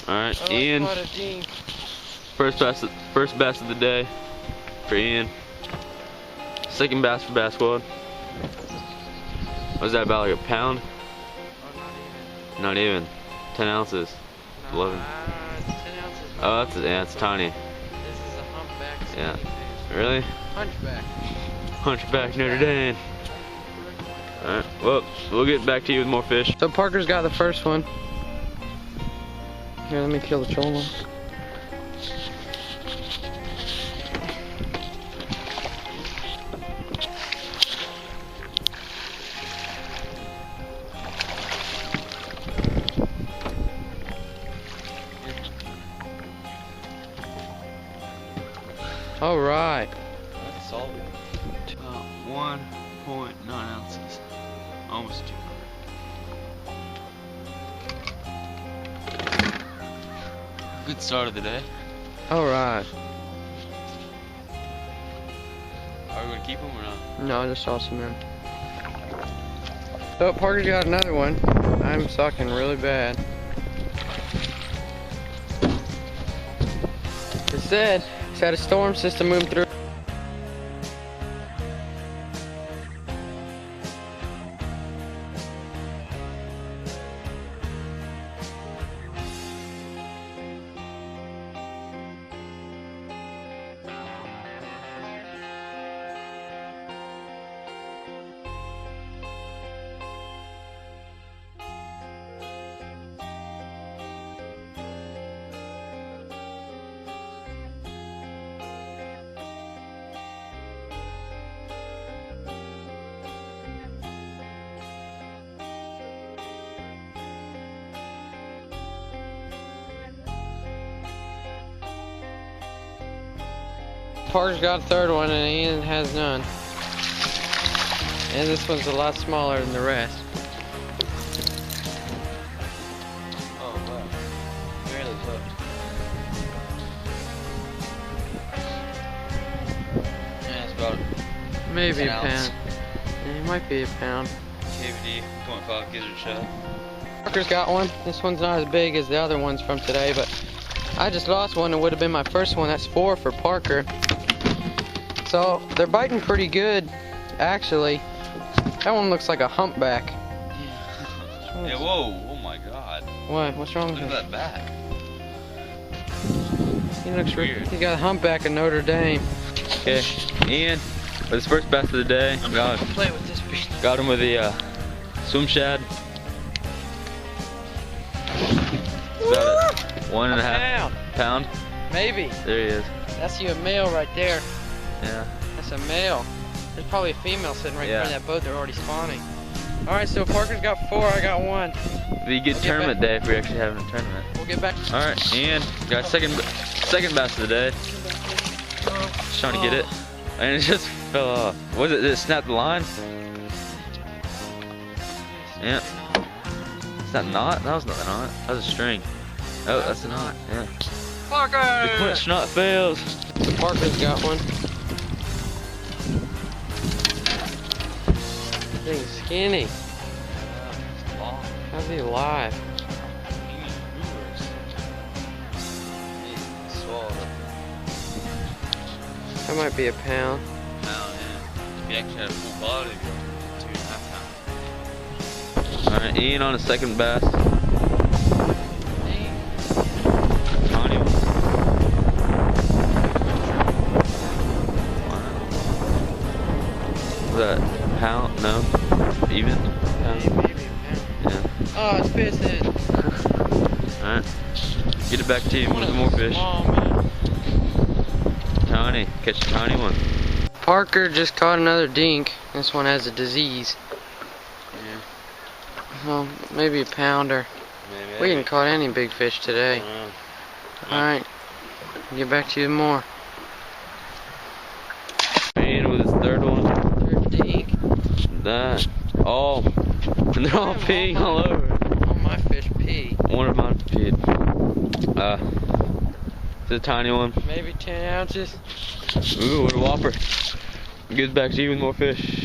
Alright, Oh, Ian. First bass of the day for Ian. Second bass for Bass World. Was that about like a pound? Oh, not even. 10 ounces. 11. 10 ounces. Oh, it's tiny. This is a humpback. Yeah. Really? Hunchback. Hunchback Notre Dame. Alright, well, we'll get back to you with more fish. So Parker's got the first one. Here, let me kill the trolling. All right. That's solid. 1.9 ounces. Almost 200. Good start of the day. All right. Are we gonna keep them or not? No, I just saw some in. So Parker's got another one. I'm sucking really bad. It said it's had a storm system moving through. Parker's got a third one and Ian has none. And this one's a lot smaller than the rest. Oh wow. Barely hooked. Yeah, it's about Maybe a 10 ounce. pound. Yeah, it might be a pound. KVD 0.5 gives it a shot. Parker's got one. This one's not as big as the other ones from today, but I just lost one. It would have been my first one. That's 4 for Parker. So they're biting pretty good, actually. That one looks like a humpback. Yeah, whoa, oh my god. What? What's wrong with Look at him? that back. He looks Weird. He got a humpback in Notre Dame. Okay, Ian, with his first bass of the day, Play with this fish. got him with the swim shad. It's about a 1.5 pound. Maybe. There he is. That's you a male right there. Yeah. That's a male. There's probably a female sitting right Yeah. there in that boat. They're already spawning. All right, so Parker's got 4. I got 1. Be a good tournament day if we actually have a tournament. We'll get back. All right, Ian, got second bass of the day. Just trying to get it, and it just fell off. Was it? Did it snap the line? Yeah. Is that a knot? That was not a knot. That was a string. Oh, that's a knot. Yeah. Parker! The clinch knot fails. Parker's got one. Thing's skinny. How's he alive? That might be a pound. If you actually had a full body, it'd be 2.5 pounds. Alright, Ian on his second bass. Tiny one. Was that a pound? No? Even? Maybe a pound. Yeah. Oh, it's pissing. Alright. Get it back to you with more fish. Small, man. Tiny. Catch a tiny one. Parker just caught another dink. This one has a disease. Yeah. Well, maybe a pounder. Maybe. We didn't caught any big fish today. Alright. Get back to you with more. Ian with his third one. Third dink. That. Oh. And they're all peeing all over. All my fish pee. One of mine peed. It's a tiny one. Maybe 10 ounces. Ooh, what a whopper. Gets back to you with more fish.